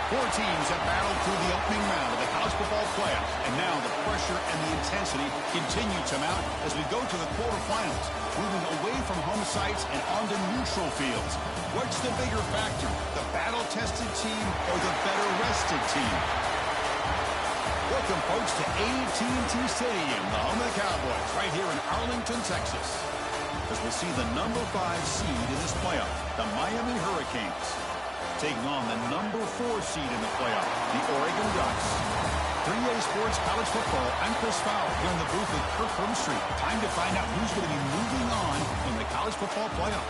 Four teams have battled through the opening round of the college football playoff, and now the pressure and the intensity continue to mount as we go to the quarterfinals, moving away from home sites and onto neutral fields. What's the bigger factor, the battle-tested team or the better-rested team? Welcome, folks, to AT&T Stadium, the home of the Cowboys, right here in Arlington, Texas, as we see the number 5 seed in this playoff, the Miami Hurricanes, taking on the number 4 seed in the playoff, the Oregon Ducks. 3A Sports College Football, I'm Chris Fowler here in the booth with Kirk Herbstreit. Time to find out who's going to be moving on in the college football playoff.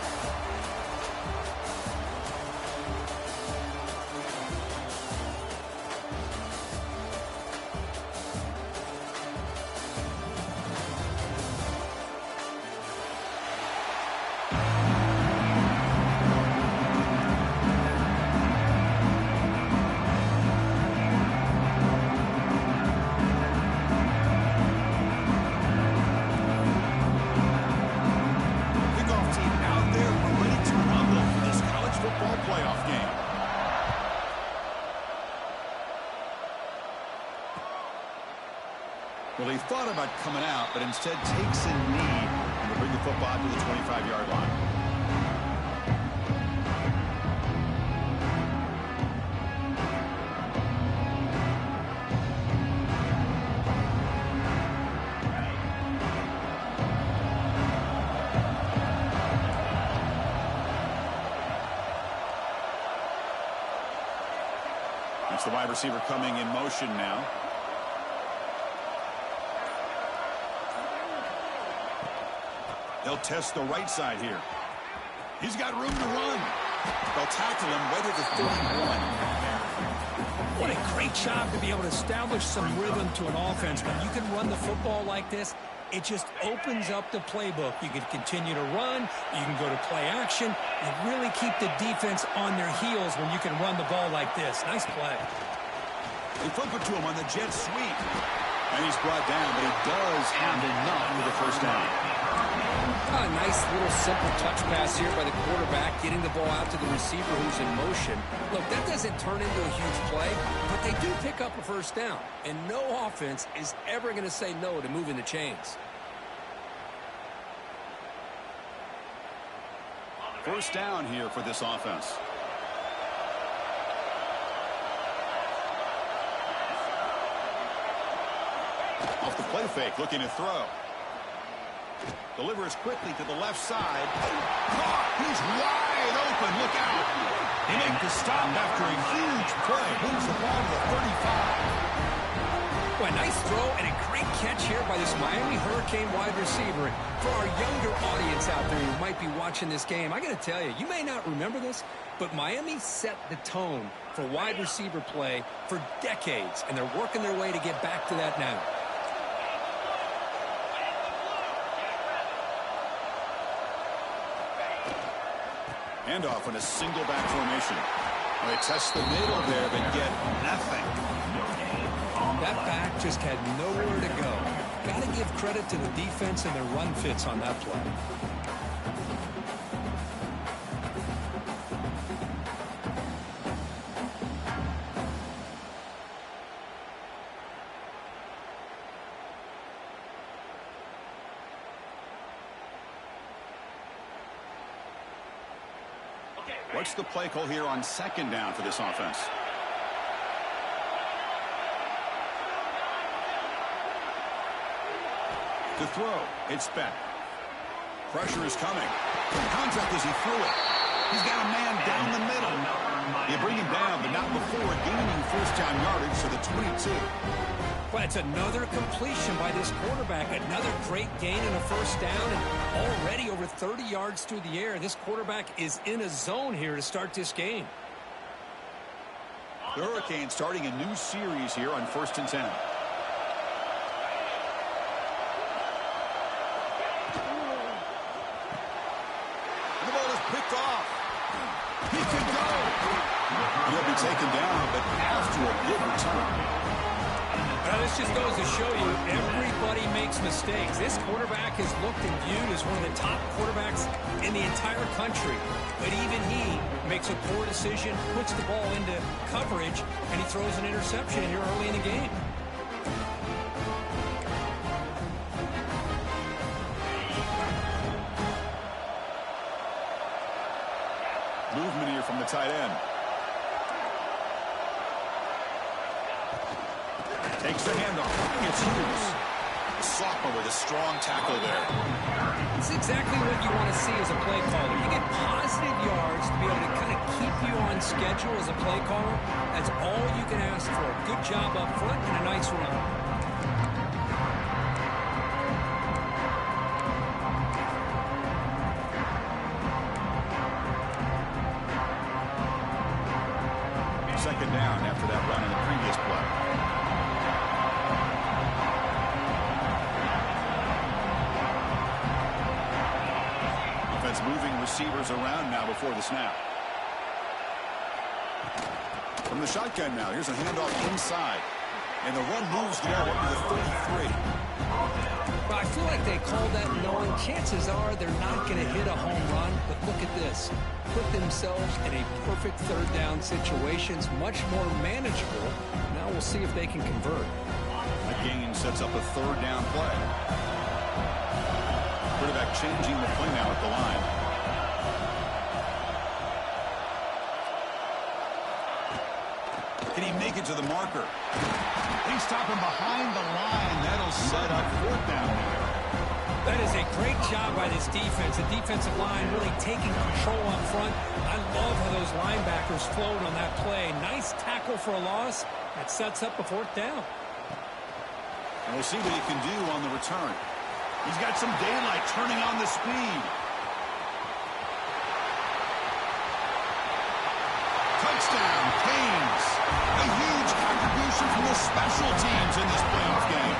Well, he thought about coming out, but instead takes a knee and will bring the football to the 25-yard line. That's the wide receiver coming in motion now. They'll test the right side here. He's got room to run. They'll tackle him right at the 31. What a great job to be able to establish some rhythm to an offense. When you can run the football like this, it just opens up the playbook. You can continue to run. You can go to play action and really keep the defense on their heels when you can run the ball like this. Nice play. They flip it to him on the jet sweep. And he's brought down, but he does have enough for the first down. A nice little simple touch pass here by the quarterback, getting the ball out to the receiver who's in motion. Look, that doesn't turn into a huge play, but they do pick up a first down. And no offense is ever going to say no to moving the chains. First down here for this offense. Off the play fake, looking to throw. Delivers quickly to the left side. Caught! He's wide open. Look out. He makes the stop after a huge play. Moves the ball to the 35. Well, a nice throw and a great catch here by this Miami Hurricane wide receiver. For our younger audience out there who might be watching this game, I got to tell you, you may not remember this, but Miami set the tone for wide receiver play for decades, and they're working their way to get back to that now. Handoff in a single back formation. Well, they test the middle there, but get nothing. That back just had nowhere to go. Got to give credit to the defense and their run fits on that play. What's the play call here on second down for this offense? To throw, it's back. Pressure is coming. Contact as he threw it. He's got a man down the middle. You bring him down, but not before gaining first down yardage to the 22. But it's another completion by this quarterback. Another great gain in a first down, and already over 30 yards through the air. This quarterback is in a zone here to start this game. The Hurricanes starting a new series here on 1st and 10. And the ball is picked off. He could go. He'll be taken down, but after a good return. Well, this just goes to show you everybody makes mistakes. This quarterback is looked and viewed as one of the top quarterbacks in the entire country. But even he makes a poor decision, puts the ball into coverage, and he throws an interception here early in the game. Movement here from the tight end. Takes the handoff. It's Hughes. Sophomore with a strong tackle there. It's exactly what you want to see as a play caller. You get positive yards to be able to kind of keep you on schedule as a play caller. That's all you can ask for. Good job up front and a nice run. Second down after that run in the previous play. Offense moving receivers around now before the snap. From the shotgun now, here's a handoff inside. And the run moves the ball up to the 33. Well, I feel like they called that knowing chances are they're not going to hit a home run. But look at this. Put themselves in a perfect third down situations, much more manageable. Now we'll see if they can convert. The gain sets up a third down play. Quarterback changing the play now at the line. Can he make it to the marker? They stop him behind the line. That'll set up fourth down there. That is a great job by this defense. The defensive line really taking control up front. I love how those linebackers flowed on that play. Nice tackle for a loss. That sets up a fourth down. And we'll see what he can do on the return. He's got some daylight turning on the speed. Touchdown, Canes. A huge contribution from the special teams in this playoff game.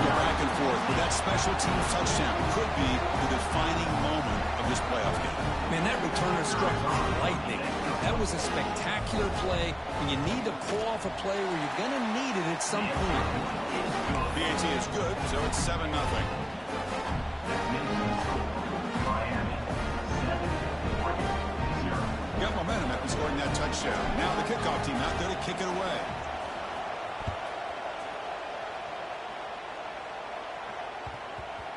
Go back and forth, but that special teams touchdown could be the defining moment of this playoff game. Man, that returner struck lightning. That was a spectacular play, and you need to pull off a play where you're going to need it at some point. PAT is good, so it's 7-0. Got momentum after scoring that touchdown. Now the kickoff team out there to kick it away.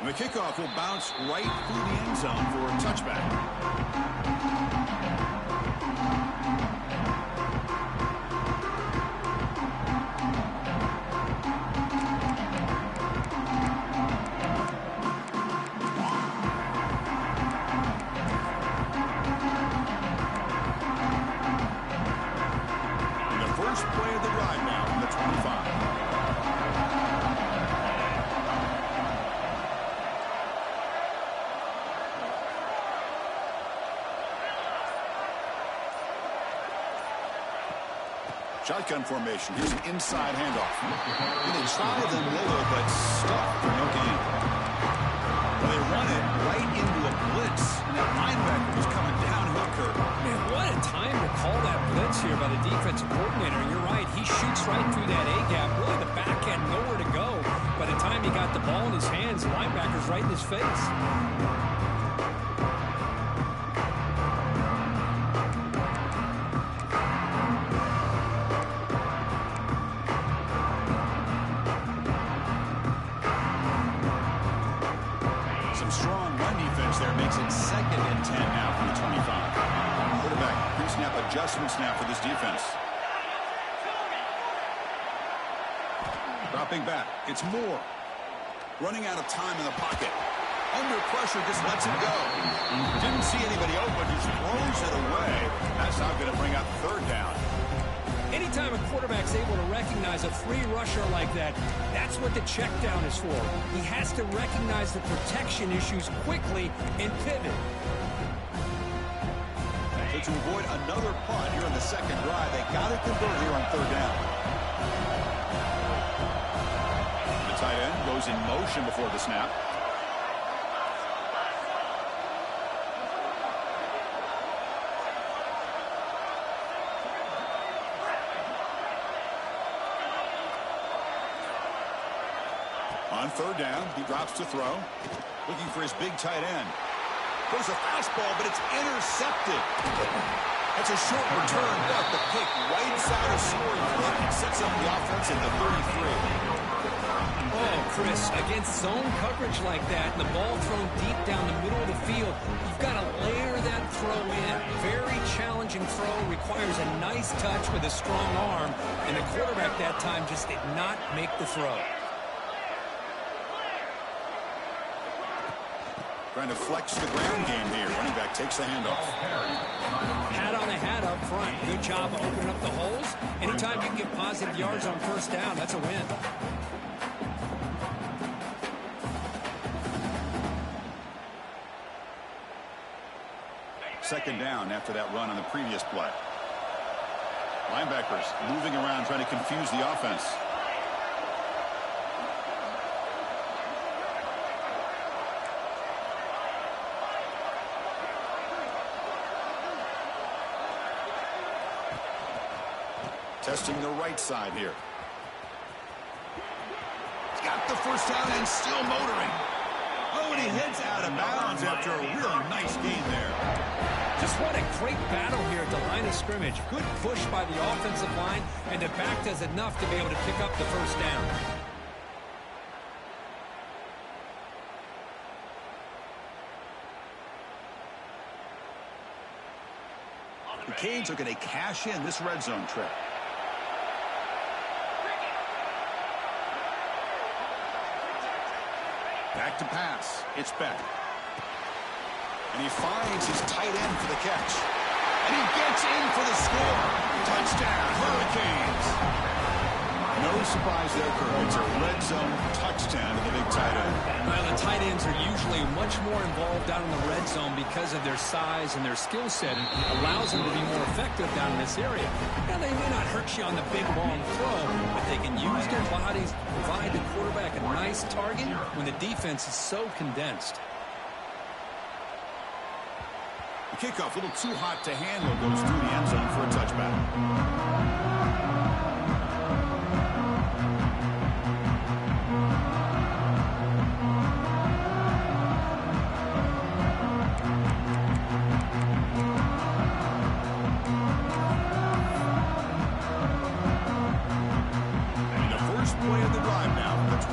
And the kickoff will bounce right through the end zone for a touchback. And the first play of the drive now from the 25. Shotgun formation. Here's an inside handoff. And they try the middle, but stuck for no gain. Well, they run it right into a blitz, and that linebacker was coming downhill curve. Man, what a time to call that blitz here by the defensive coordinator. And you're right, he shoots right through that A-gap. Really, the back had nowhere to go. By the time he got the ball in his hands, the linebacker's right in his face. Strong run defense there makes it 2nd and 10 now from the 25. Quarterback pre-snap adjustments now for this defense. Dropping back. It's Moore. Running out of time in the pocket. Under pressure, just lets it go. Didn't see anybody open, just throws it away. That's not going to bring up third down. Anytime a quarterback's able to recognize a free rusher like that, that's what the check down is for. He has to recognize the protection issues quickly and pivot. So to avoid another punt here in the second drive, they got to convert here on third down. The tight end goes in motion before the snap. On third down, he drops to throw. Looking for his big tight end. Throws a fastball, but it's intercepted. That's a short return, but the pick right side of scoring front and sets up the offense at the 33. Oh, Chris, against zone coverage like that, and the ball thrown deep down the middle of the field, you've got to layer that throw in. Very challenging throw, requires a nice touch with a strong arm, and the quarterback that time just did not make the throw. Trying to flex the ground game here. Running back takes the handoff. Hat on a hat up front. Good job of opening up the holes. Anytime you can get positive yards on first down, that's a win. Second down after that run on the previous play. Linebackers moving around trying to confuse the offense. Testing the right side here. He's got the first down and still motoring. Oh, and he heads out of bounds after a really nice gain there. Just what a great battle here at the line of scrimmage. Good push by the offensive line, and the back does enough to be able to pick up the first down. The Canes are going to cash in this red zone trip. Back to pass. It's Beck. And he finds his tight end for the catch. And he gets in for the score. Touchdown, Hurricanes. No surprise there, Kirk. It's a red zone touchdown to the big tight end. Well, the tight ends are usually much more involved down in the red zone because of their size and their skill set. It allows them to be more effective down in this area. Now, they may not hurt you on the big, long throw, but they can use their bodies, provide the quarterback a nice target when the defense is so condensed. The kickoff, a little too hot to handle, goes through the end zone for a touchback. Play of the drive now from the 25.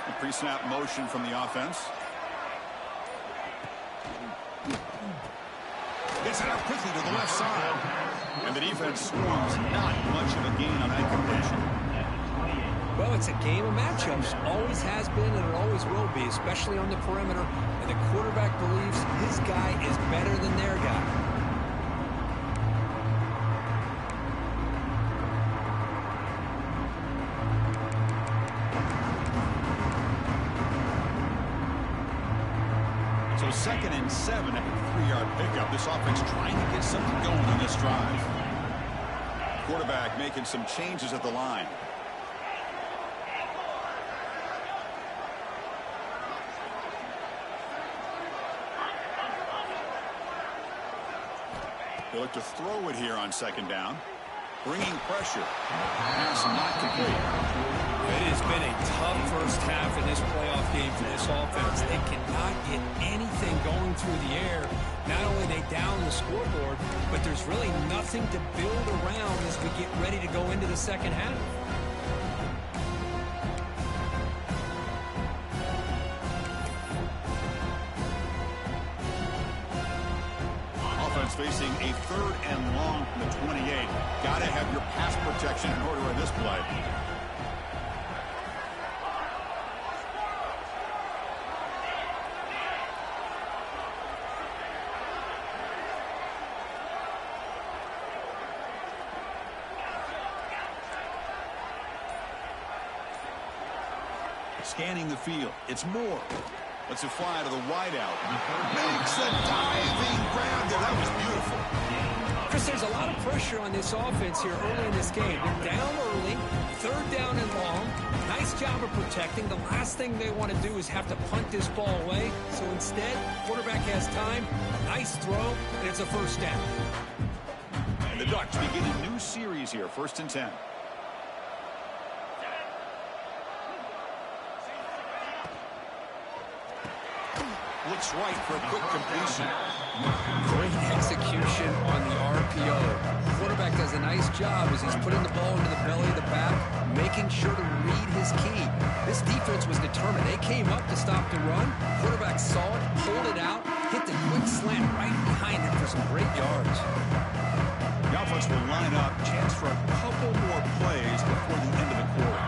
The pre-snap motion from the offense. Gets it out quickly to the left side. And the defense scores not much of a gain on that completion. Well, it's a game of matchups. Always has been and it always will be, especially on the perimeter. And the quarterback believes his guy is better than their guy. So 2nd and 7 at the 3-yard pickup. This offense trying to get something going on this drive. Quarterback making some changes at the line. They look to throw it here on 2nd down. Bringing pressure. Pass not complete. It has been a tough first half in this playoff game for this offense. They cannot get anything going through the air. Not only are they down the scoreboard, but there's really nothing to build around as we get ready to go into the second half. Offense facing a 3rd and long from the 28. Got to have your pass protection in order in this play. Scanning the field. It's Moore. Lets it fly to the wideout. Makes a diving grab there. That was beautiful. Chris, there's a lot of pressure on this offense here early in this game. They're down early, 3rd down and long. Nice job of protecting. The last thing they want to do is have to punt this ball away. So instead, quarterback has time, nice throw, and it's a first down. And the Ducks begin a new series here, 1st and 10. Looks right for a quick completion. Great execution on the RPO. The quarterback does a nice job as he's putting the ball into the belly of the back, making sure to read his key. This defense was determined. They came up to stop the run. Quarterback saw it, pulled it out, hit the quick slant right behind it for some great yards. The offense will line up. Chance for a couple more plays before the end of the quarter.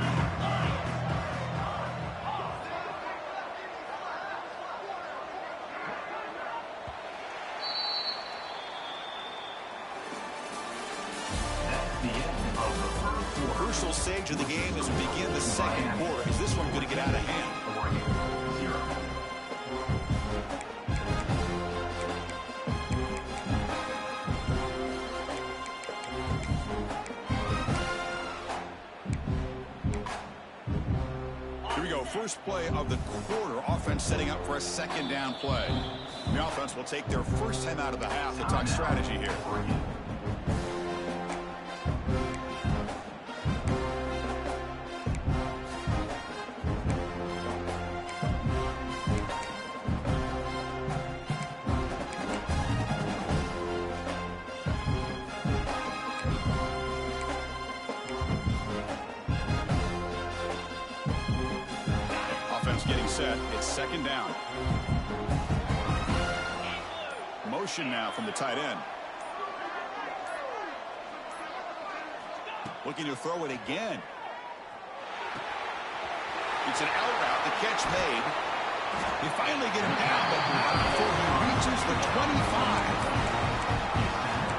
Crucial stage of the game as we begin the second quarter. Is this one going to get out of hand? Here we go. First play of the quarter. Offense setting up for a second down play. The offense will take their first time out of the half to talk strategy here. Getting set. It's second down. Motion now from the tight end. Looking to throw it again. It's an out route. The catch made. They finally get him down, but not before he reaches the 25.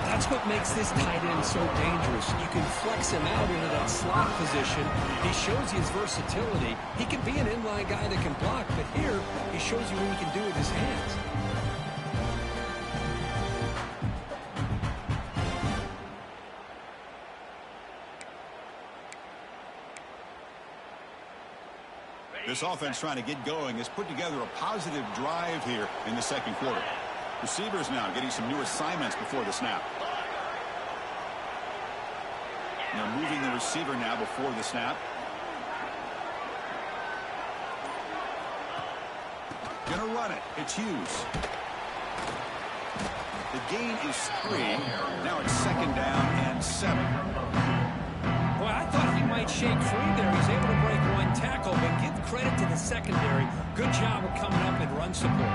That's what makes this tight end so dangerous. You can flex him out into that slot position. He shows you his versatility. He can be an inline guy that can block, but here he shows you what he can do with his hands. This offense trying to get going has put together a positive drive here in the second quarter. Receivers now getting some new assignments before the snap. Now moving the receiver now before the snap. Gonna run it. It's Hughes. The gain is 3. Now it's second down and 7. Boy, I thought he might shake free there. He's able to break one tackle, but give credit to the secondary. Good job of coming up and run support.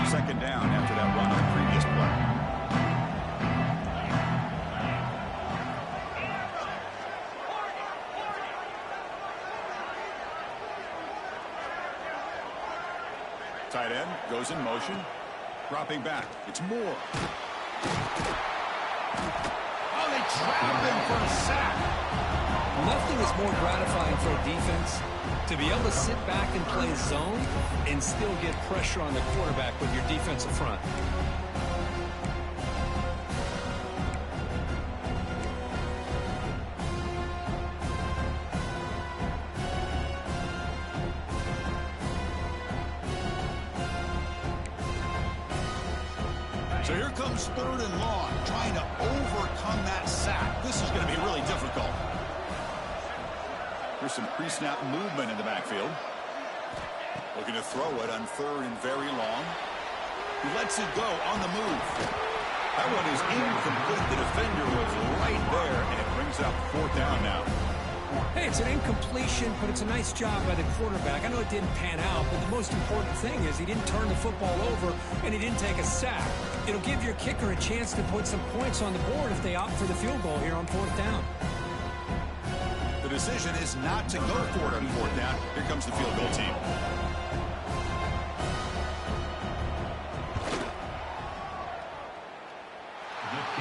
Second down after that run on the previous play. Tight end goes in motion. Dropping back. It's Moore. Oh, they trap him for a sack. Nothing is more gratifying for a defense to be able to sit back and play zone and still get pressure on the quarterback with your defensive front. So here comes third and long, trying to overcome that sack. This is going to be really difficult. There's some pre-snap movement in the backfield. Looking to throw it on third and very long. He lets it go on the move. That one is incomplete. The defender was right there, and it brings up fourth down now. Hey, it's an incompletion, but it's a nice job by the quarterback. I know it didn't pan out, but the most important thing is he didn't turn the football over, and he didn't take a sack. It'll give your kicker a chance to put some points on the board if they opt for the field goal here on fourth down. The decision is not to go for it on fourth down. Here comes the field goal team.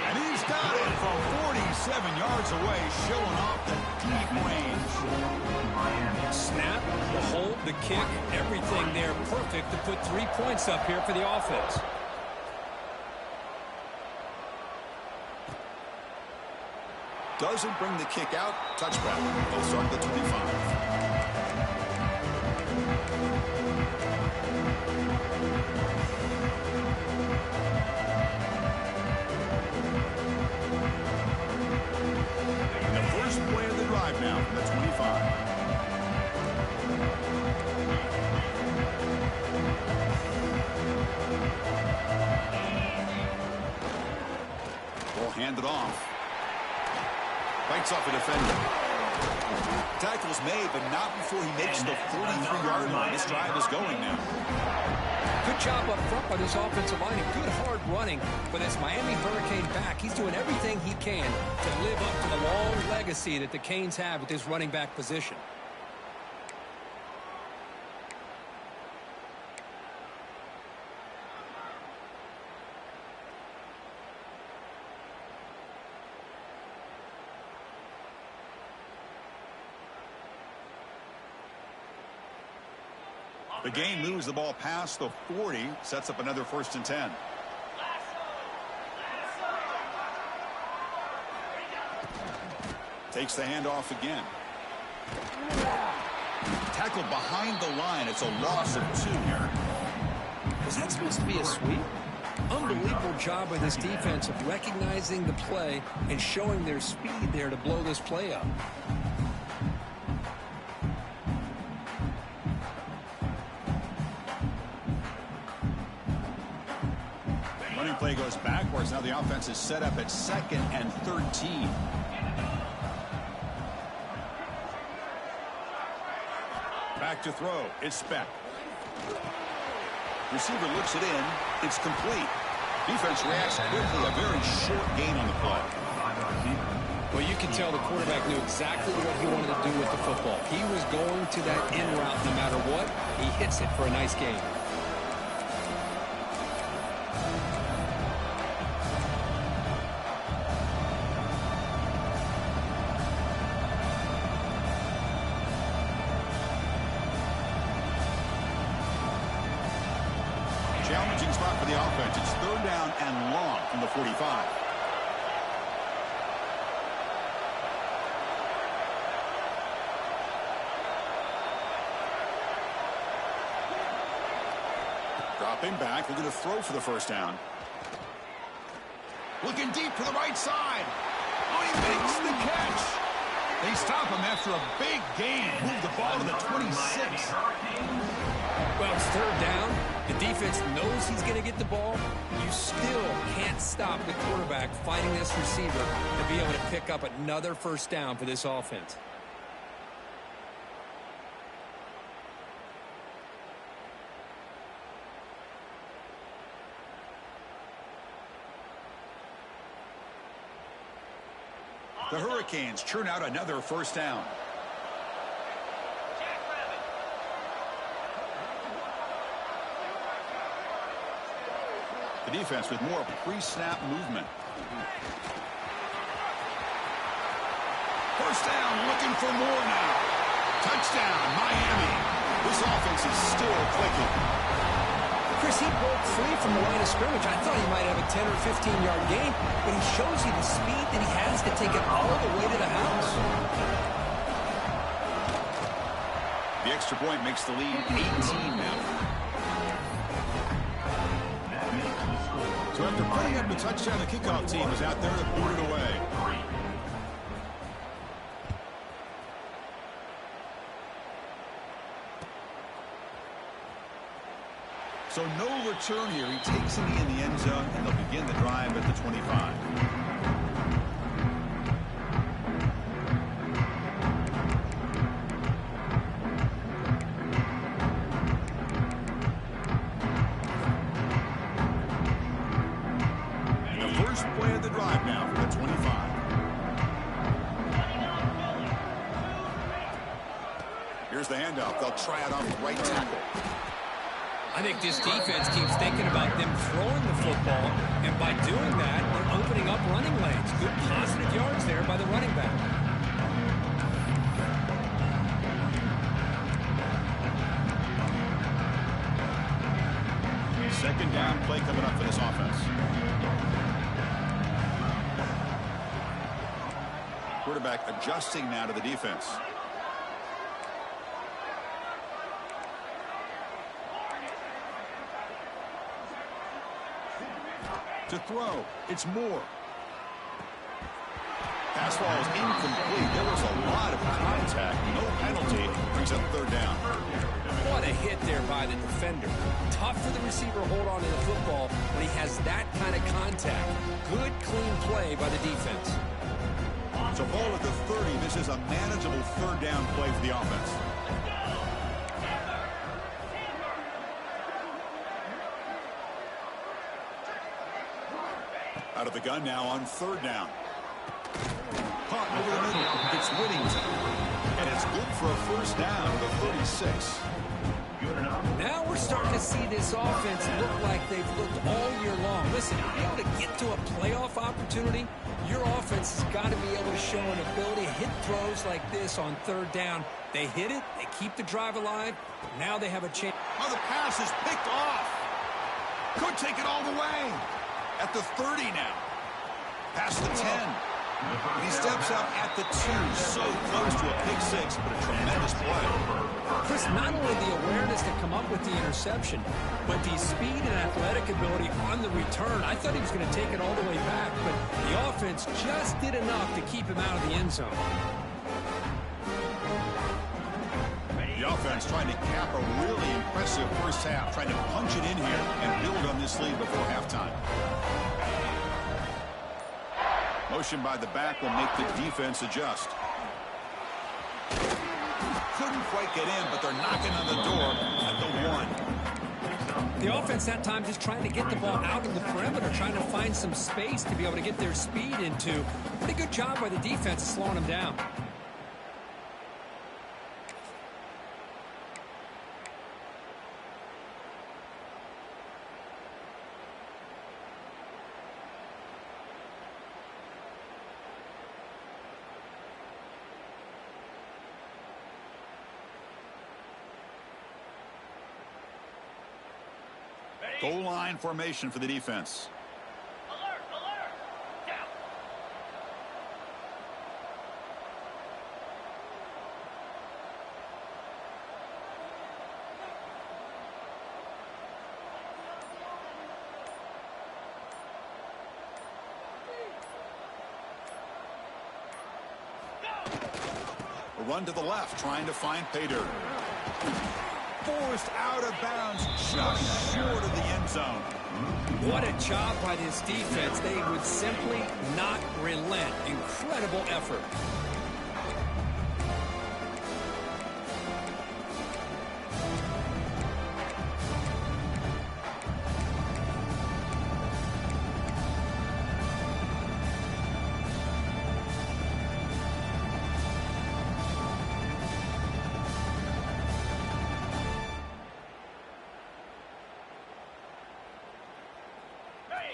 And he's got it from 47 yards away, showing off the deep range. Snap, the hold, the kick, everything there perfect to put 3 points up here for the offense. Doesn't bring the kick out. Touchback. They'll start at the 25. hand it off. Fights off a defender. Tackle's made, but not before he makes the 43-yard line. This drive is going now. Good job up front by this offensive line and good hard running for this Miami Hurricane back. He's doing everything he can to live up to the long legacy that the Canes have with this running back position. The game moves the ball past the 40, sets up another 1st and 10. Takes the handoff again. Tackled behind the line. It's a loss of 2 here. Was that supposed to be a sweep? Unbelievable job by this defense of recognizing the play and showing their speed there to blow this play up. Play goes backwards. Now the offense is set up at 2nd and 13. Back to throw. It's Speck. Receiver looks it in. It's complete. Defense reacts quickly. A very short gain on the play. Well, you can tell the quarterback knew exactly what he wanted to do with the football. He was going to that in route no matter what. He hits it for a nice gain. Challenging spot for the offense. It's 3rd down and long from the 45. Dropping back, looking to throw for the 1st down. Looking deep to the right side. Oh, he makes the catch. They stop him after a big gain. Move the ball to the 26. Well, it's 3rd down. The defense knows he's going to get the ball. You still can't stop the quarterback finding this receiver to be able to pick up another 1st down for this offense. The Hurricanes churn out another 1st down. The defense with more pre-snap movement. 1st down, looking for more now. Touchdown, Miami. This offense is still clicking. Chris, he broke free from the line of scrimmage. I thought he might have a 10 or 15-yard gain, but he shows you the speed that he has to take it all the way to the house. The extra point makes the lead 18 now. So after putting up the touchdown, the kickoff team is out there to boot it away. So no return here. He takes it in the end zone, and they'll begin the drive at the 25. Play of the drive now for the 25. Here's the handoff. They'll try it off the right tackle. I think this defense keeps thinking about them throwing the football, and by doing that, they're opening up running lanes. Good positive yards there by the running back. Second down play coming up for this offense. Quarterback adjusting now to the defense. To throw, it's Moore. Pass ball is incomplete. There was a lot of contact. No penalty. Brings up 3rd down. What a hit there by by the defender. Tough for the receiver to hold on to the football when he has that kind of contact. Good, clean play by the defense. So ball at the 30. This is a manageable third down play for the offense. Out of the gun now on third down. Caught over the middle. It's Whittington. And it's good for a first down to the 36. Now we're starting to see this offense look like they've looked all year long. Listen, to be able to get to a playoff opportunity, your offense has got to be able to show an ability to hit throws like this on third down. They hit it, they keep the drive alive, now they have a chance. Oh, the pass is picked off. Could take it all the way. At the 30 now. Past the 10. He steps up at the 2. So close to a pick six, but a tremendous play. Chris, not only the awareness to come up with the interception, but the speed and athletic ability on the return. I thought he was going to take it all the way back, but the offense just did enough to keep him out of the end zone. The offense trying to cap a really impressive first half, trying to punch it in here and build on this lead before halftime. Motion by the back will make the defense adjust. Couldn't quite get in, but they're knocking on the door at the 1. The offense that time just trying to get the ball out of the perimeter, trying to find some space to be able to get their speed into. Pretty good job by the defense slowing them down. Goal line formation for the defense. Alert, alert. Down. A run to the left, trying to find pay dirt. Forced out of bounds, just short of the end zone. What a job by this defense. They would simply not relent. Incredible effort.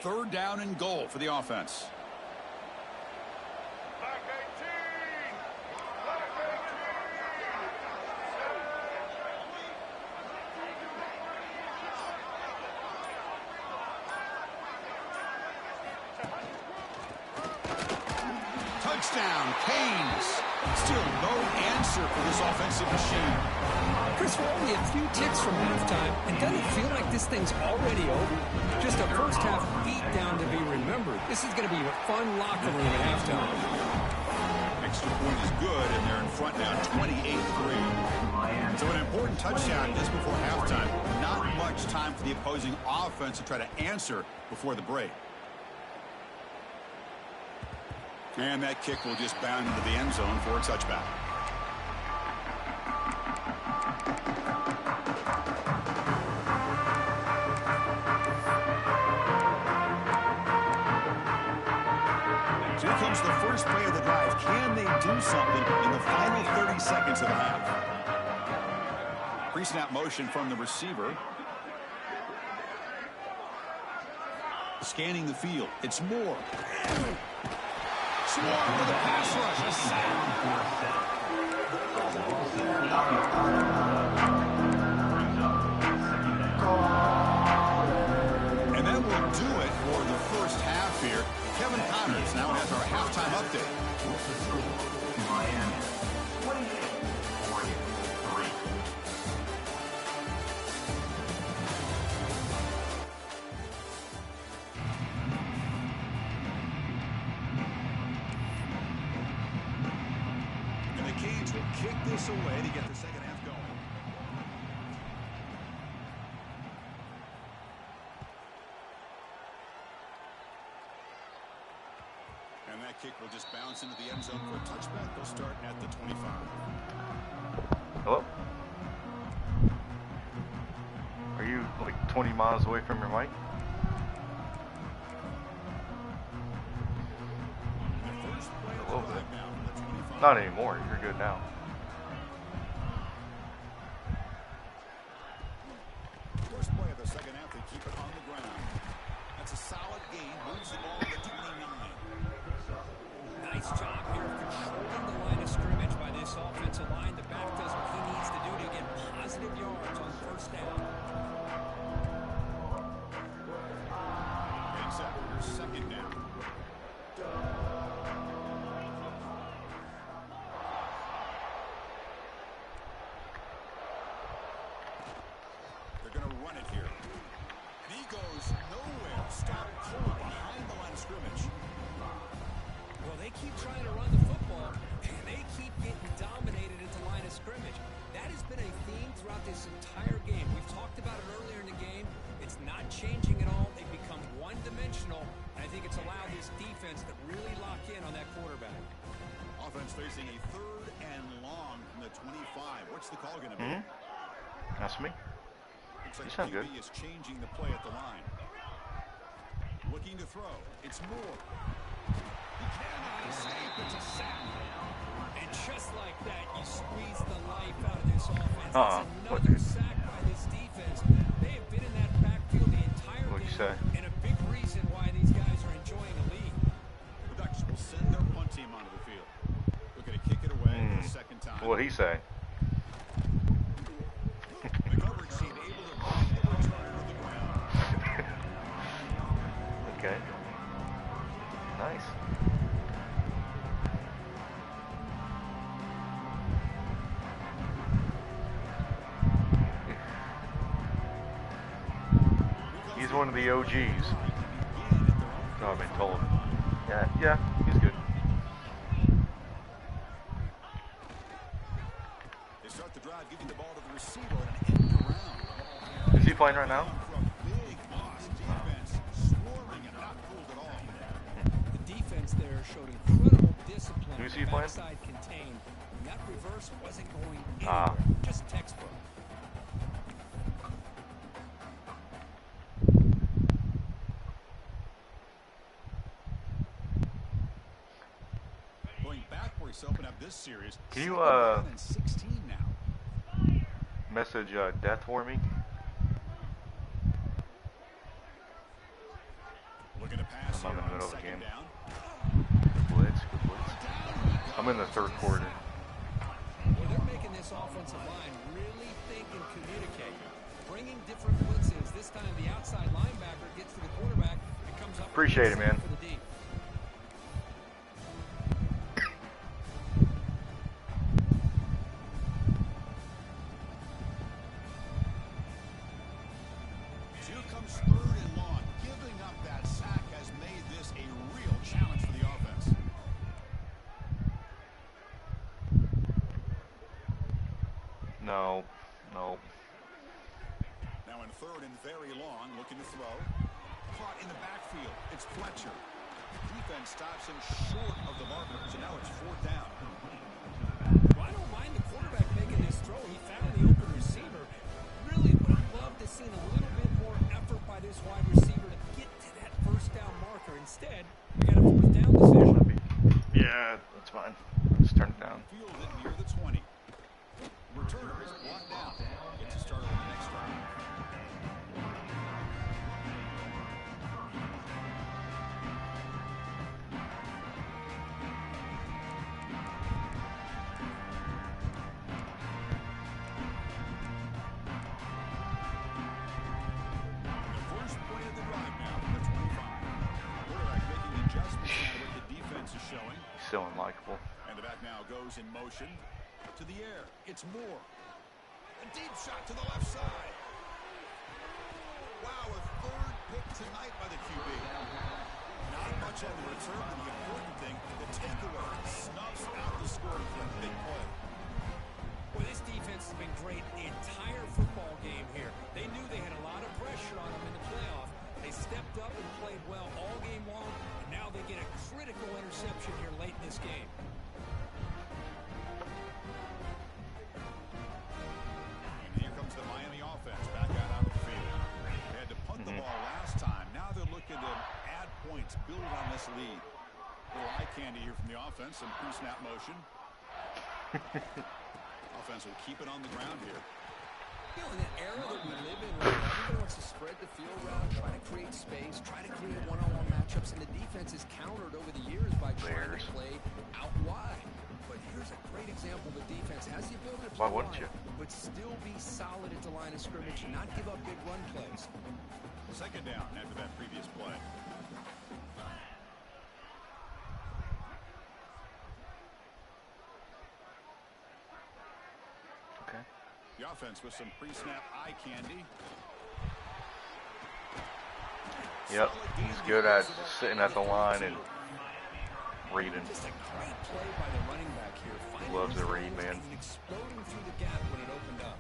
Third down and goal for the offense. Black 18. Black 18. Touchdown, Canes. Still no answer for this offensive machine. Chris, we're only a few ticks from halftime, and doesn't it feel like this thing's already over? Just a first-half beatdown to be remembered. This is going to be a fun locker room at halftime. Extra point is good, and they're in front now, 28-3. So an important touchdown just before halftime. Not much time for the opposing offense to try to answer before the break. And that kick will just bound into the end zone for a touchback. So here comes the first play of the drive. Can they do something in the final 30 seconds of the half? Pre-snap motion from the receiver. Scanning the field. It's Moore. Swarm with a pass rush. A sack. And that will do it for the first half here. Kevin Connors now has our halftime update. Miami, 28-43. And the Canes will kick this away to get the second half going. And that kick will just bounce into the end zone for a touchback. They'll start at the 25. Hello? Are you like 20 miles away from your mic? A little bit. Not anymore. You're good now. First play of the second half, they keep it on the ground. That's a solid gain. Moves the ball to the 29. Nice job here of controlling the line of scrimmage by this offensive line. The back does what he needs to do to get positive yards on first down. Makes that your second down. They're going to run it here. And he goes nowhere. Stop cold behind the line of scrimmage. Well, they keep trying to run the football, and they keep getting dominated at the line of scrimmage. That has been a theme throughout this entire game. We've talked about it earlier in the game. It's not changing at all. They've become one-dimensional, and I think it's allowed this defense to really lock in on that quarterback. Offense facing a 3rd and long from the 25. What's the call going to be? That's me. Looks like You sound QB good. is changing the play at the line. Looking to throw. It's Moore. He cannot escape. It's a sack. And just like that, you squeeze the life out of this offense. What, That's another dude? sack by this defense. They have been in that backfield the entire What'd you game, say? and a big reason why these guys are enjoying the lead. The Ducks will send their punt team onto the field. Looking to kick it away for the second time. What'd he say? The coverage team able to bring the returner to the ground. Okay. Nice. He's one of the OGs. So I've been told. Yeah, he's good. They start the drive, giving the ball to the receiver and an end around. Is he playing right now? For a big loss. Defense swarming and not fooled at all. The defense there showed incredible discipline. Who's The he playing? backside contained. And that reverse wasn't going anywhere. Ah. Just textbook. Going backwards to open up this series. Can you, 7 and 16 now. Message death for me. Looking to pass I'm here in the on middle of the second game. down. Good blitz. I'm in the 3rd quarter. Well, they're making this offensive line really think and communicate. Bringing different blitzes. This time the outside linebacker gets to the quarterback and comes up. Appreciate it, man. For the deep. Here comes 3rd and long. Giving up that sack has made this a real challenge for the offense. No. Now in 3rd and very long, looking to throw. Caught in the backfield. It's Fletcher. Defense stops him short of the marker. So now it's 4th down. Well, I don't mind the quarterback making this throw. He found the open receiver. Really would have loved to see a little bit more effort by this wide receiver to get to that first down marker. Instead, we got a 4th down decision. Yeah, that's fine. Just turn it down. Field it near the 20. Returner is blocked down. Gets a start on the next drive. The first play of the drive now from the 25. Quarterback making adjustments to what the defense is showing. He's so unlikable. And the back now goes in motion to the air. It's Moore. A deep shot to the left side. Wow, a 3rd pick tonight by the QB. Not much on the return, but the important thing, the takeaway snuffs out the scoring for a big play. Well, this defense has been great the entire football game here. They knew they had a lot of pressure on them in the playoff. They stepped up and played well all game long, and now they get a critical interception Candy here from the offense. Some pre-snap motion. Offense will keep it on the ground here. You know, in the era that we live in right now, everybody wants to spread the field around, try to create space, try to create one-on-one matchups, and the defense is countered over the years by trying to play out wide. But here's a great example. The defense has the ability to play wide, but still be solid at the line of scrimmage and not give up big run plays. Second down after that previous play. Okay. The offense with some pre-snap eye candy. Yep, he's good at sitting at the line and reading. Just a great play by the running back here. Loves the read, man. Exploding through the gap when it opened up.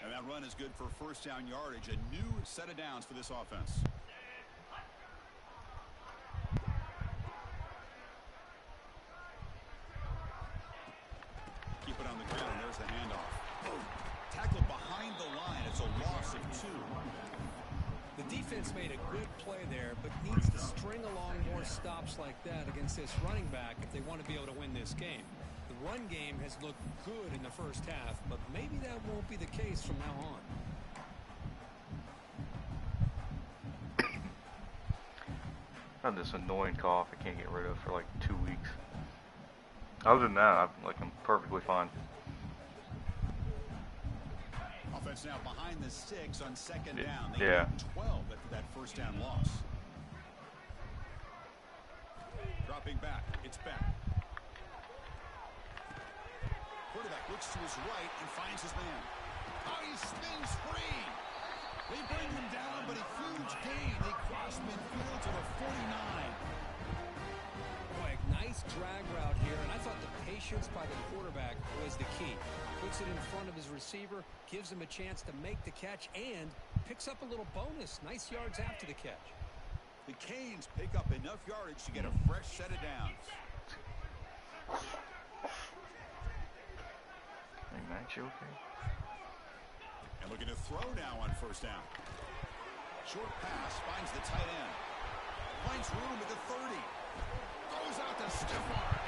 And that run is good for first down yardage. A new set of downs for this offense. Keep it on the ground. There's the handoff. Tackled behind the line. It's a loss of 2. The defense made a good play there, but needs to string along more stops like that against this running back if they want to be able to win this game. The run game has looked good in the first half, but maybe that won't be the case from now on. I have this annoying cough I can't get rid of for like 2 weeks. Other than that, I'm perfectly fine. Offense now behind the 6 on second down. They Yeah. need 12 after that first down loss. Dropping back. It's back. Quarterback looks to his right and finds his man. Oh, he spins free. They bring him down, but a huge gain. They cross midfield to the 49. Boy, nice drag route here, and I thought the patience by the quarterback was the key. Puts it in front of his receiver, gives him a chance to make the catch, and picks up a little bonus. Nice yards after the catch. The Canes pick up enough yardage to get a fresh set of downs. Hey, Max, you okay? And looking to throw now on first down. Short pass finds the tight end. Finds room at the 30. Throws out the stiff arm.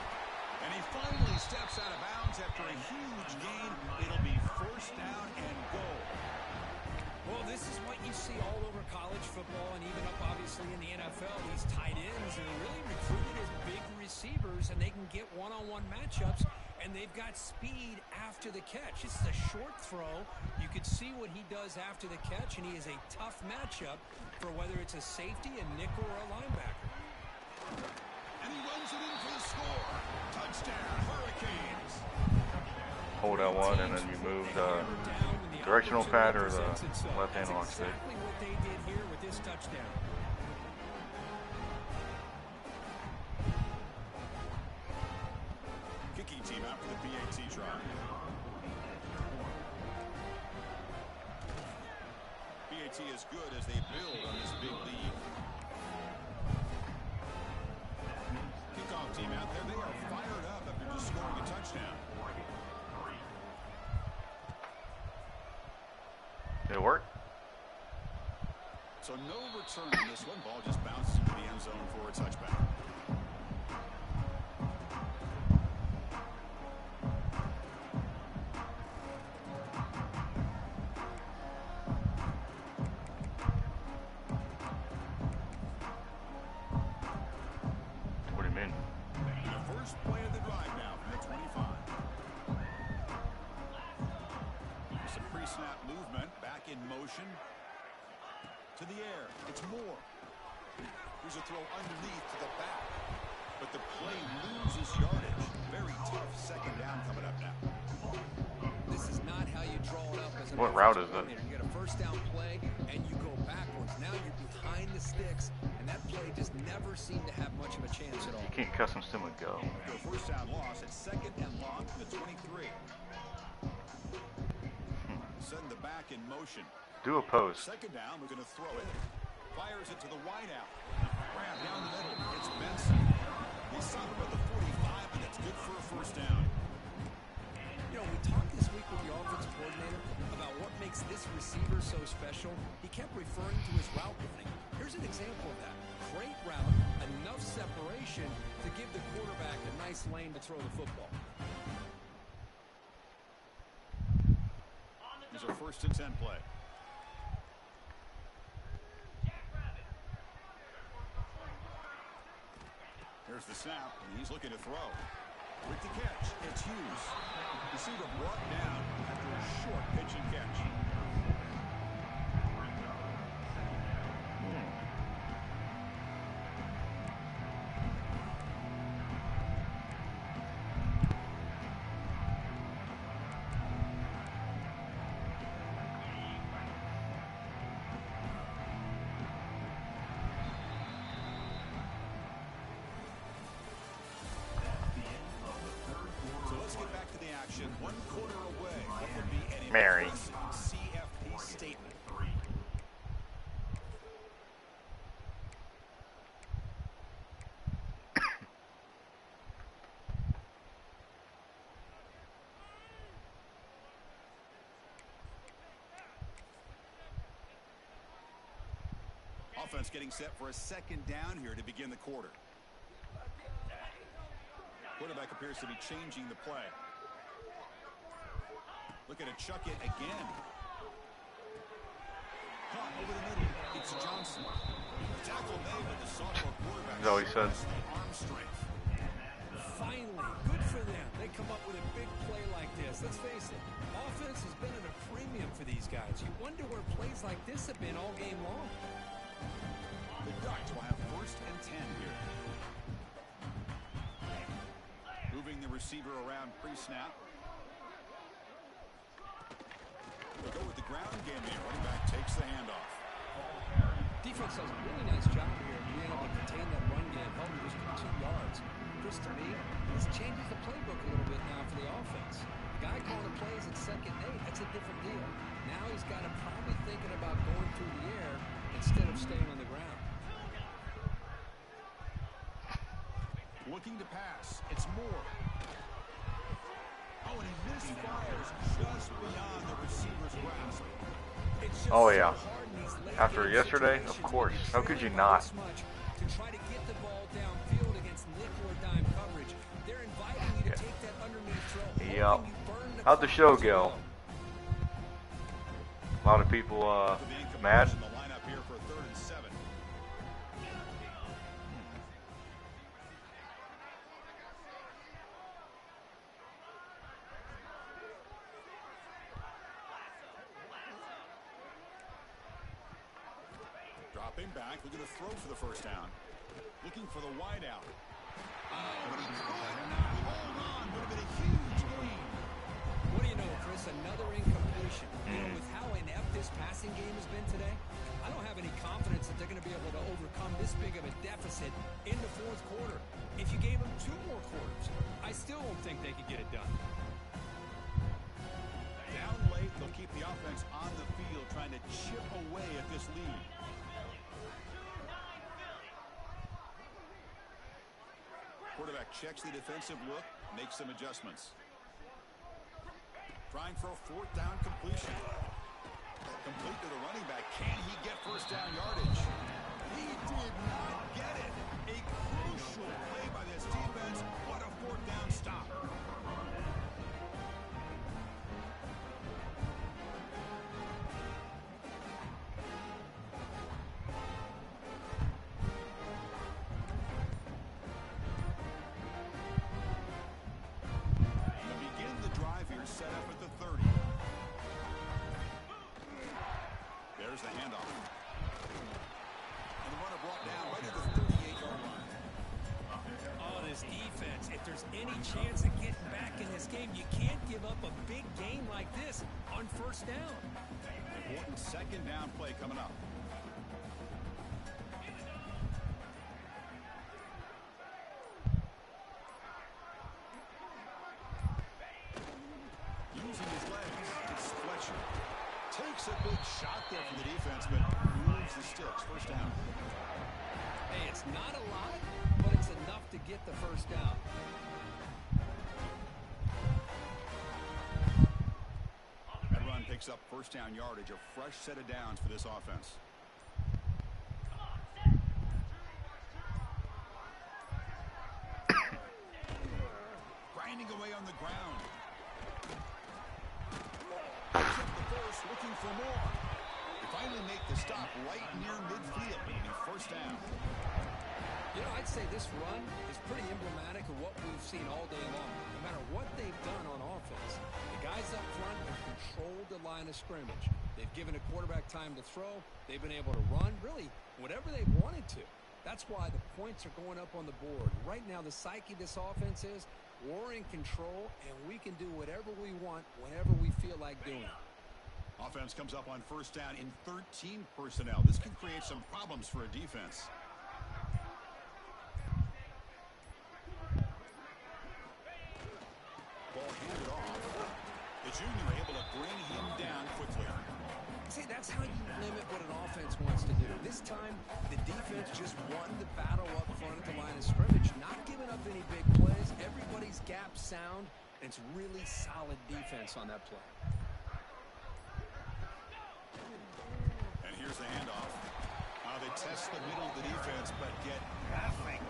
And he finally steps out of bounds after a huge gain. It'll be first down and goal. Well, this is what you see all over college football and even up, obviously, in the NFL. These tight ends are really recruited as big receivers, and they can get one-on-one matchups, and they've got speed after the catch. This is a short throw. You could see what he does after the catch, and he is a tough matchup for whether it's a safety, a nickel, or a linebacker. And he runs it in for the score. Touchdown, Hurricanes. Hold L1 and then you move the directional pad or the left-hand lock stick. Exactly what they did here with this touchdown. Kicking team out for the PAT try. PAT is good as they build on this big lead. Kickoff team out there. They are fired up after just scoring a touchdown. Did it work? So no return on this one. Ball just bounces into the end zone for a touchback. What do you mean? The first play of the drive now from the 25. Some pre-snap movement, back in motion. To the air, it's Moore. Here's a throw underneath to the back. But the play loses yardage. Very tough second down coming up now. This is not how you draw it up as a What route is it? You get a first down play, and you go backwards. Now you're behind the sticks, and that play just never seemed to have much of a chance at all. You can't custom stem a go. The first down loss at second and long from the 23. Send the back in motion. Do a post. Second down, we're going to throw it. Fires it to the wideout. Grab down the middle. It's Benson. He's solid with the 45, and it's good for a first down. You know, we talked this week with the enough separation to give the quarterback a nice lane to throw the football. Here's a 1st and 10 play. Here's the snap, and he's looking to throw. With the catch, it's Hughes. Receiver brought down after a short pitch and catch. One quarter away, what would be an Mary. CFP statement. Offense getting set for a 2nd down here to begin the quarter. Quarterback appears to be changing the play. Looking to chuck it again. Caught over the middle. It's Johnson. Tackle made, but the sophomore quarterback That's all he said. shows the arm strength. Finally, good for them. They come up with a big play like this. Let's face it, offense has been at a premium for these guys. You wonder where plays like this have been all game long. The Ducks will have 1st and 10 here. Moving the receiver around pre-snap. They'll go with the ground game here. Running back takes the handoff. Defense does a really nice job here of being able to contain that run game, helping just for 2 yards. Chris, to me, this changes the playbook a little bit now for the offense. The guy calling the plays at 2nd and 8, that's a different deal. Now he's got him probably thinking about going through the air instead of staying on the ground. Looking to pass. It's Moore. Oh, and he misfires just beyond the receiver's grasp. Oh, yeah. After yesterday, of course. How could you not? To try to get the ball downfield against nickel or dime coverage. They're inviting you to take that underneath throw. Yep. How'd the show go? A lot of people mad. In the lineup here for 3rd and 7. Dropping back, looking to throw for the 1st down. Looking for the wide out. Oh, but he could not hold on. Would have been a huge gain. What do you know, Chris? Another incompletion. You know, with how inept this passing game has been today, I don't have any confidence that they're going to be able to overcome this big of a deficit in the 4th quarter. If you gave them 2 more quarters, I still don't think they could get it done. Down late, they'll keep the offense on the field trying to chip away at this lead. Quarterback checks the defensive look, makes some adjustments. Trying for a 4th down completion. Complete to the running back. Can he get 1st down yardage? He did not get it. A crucial play by this defense. What a 4th down stop. Set up at the 30. There's the handoff. And the runner brought down right at the 38-yard line. Oh, this defense, if there's any chance of getting back in this game, you can't give up a big game like this on 1st down. Important 2nd down play coming up. Using his legs, it's Fletcher. Takes a big shot there from the defense, but moves the sticks. 1st down. Hey, it's not a lot, but it's enough to get the 1st down. That run picks up 1st down yardage, a fresh set of downs for this offense. stay on the ground. Kept the force looking for more. They finally make the stop right near midfield. It'll be first down. You know, I'd say this run is pretty emblematic of what we've seen all day long. No matter what they've done on offense, the guys up front have controlled the line of scrimmage. They've given a quarterback time to throw. They've been able to run, really, whatever they've wanted to. That's why the points are going up on the board. Right now, the psyche of this offense is we're in control, and we can do whatever we want whenever we feel like doing it. Offense comes up on first down in 13 personnel. This can create some problems for a defense. Ball handed off. The junior able to bring him down quickly. See, that's how you limit what an offense wants to do. This time, the defense just won the battle up front at the line of scrimmage, not giving up any big plays. Everybody's gap sound, and it's really solid defense on that play. And here's the handoff. They test the middle of the defense, but get nothing.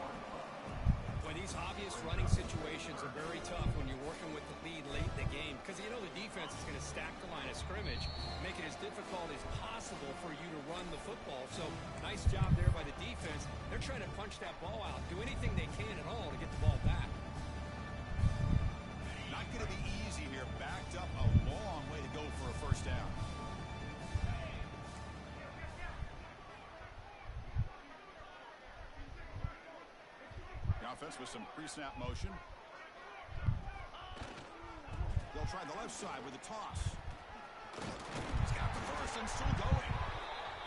Well, these obvious running situations are very tough when you're working with the lead late in the game because you know the defense is going to stack the line of scrimmage, make it as difficult as possible for you to run the football. So nice job there by the defense. They're trying to punch that ball out, do anything they can at all to get the ball back. Not going to be easy here. Backed up a long way to go for a first down. Offense with some pre-snap motion. They'll try the left side with a toss. He's got the first and still going.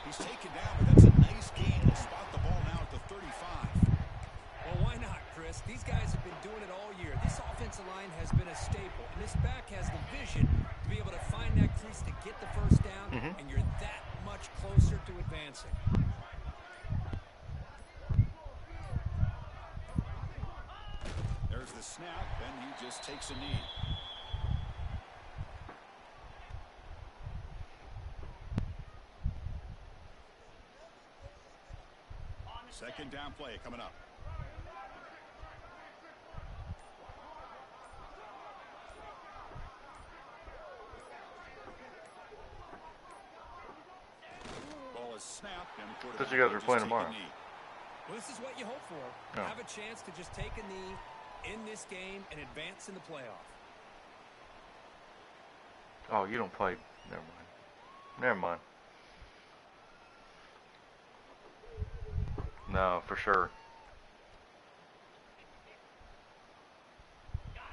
He's taken down, but that's a nice gain. He'll spot the ball now at the 35. Well, why not, Chris? These guys have been doing it all year. This offensive line has been a staple, and this back has the vision to be able to find that crease to get the first down, and you're that much closer to advancing. There's the snap, and he just takes a knee. Second down play coming up. Ball is snapped, and Thought you guys were playing tomorrow. Well, this is what you hope for. No. Have a chance to just take a knee in this game and advance in the playoff. Oh, you don't play. Never mind. Never mind. No, for sure.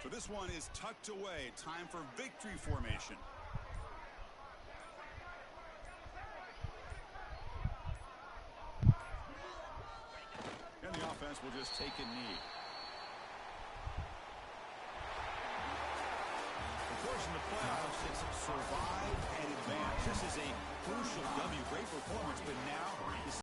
So this one is tucked away. Time for victory formation. And the offense will just take a knee. Of course, in the playoffs, it's survive and advance. This is a crucial W. Great performance, but now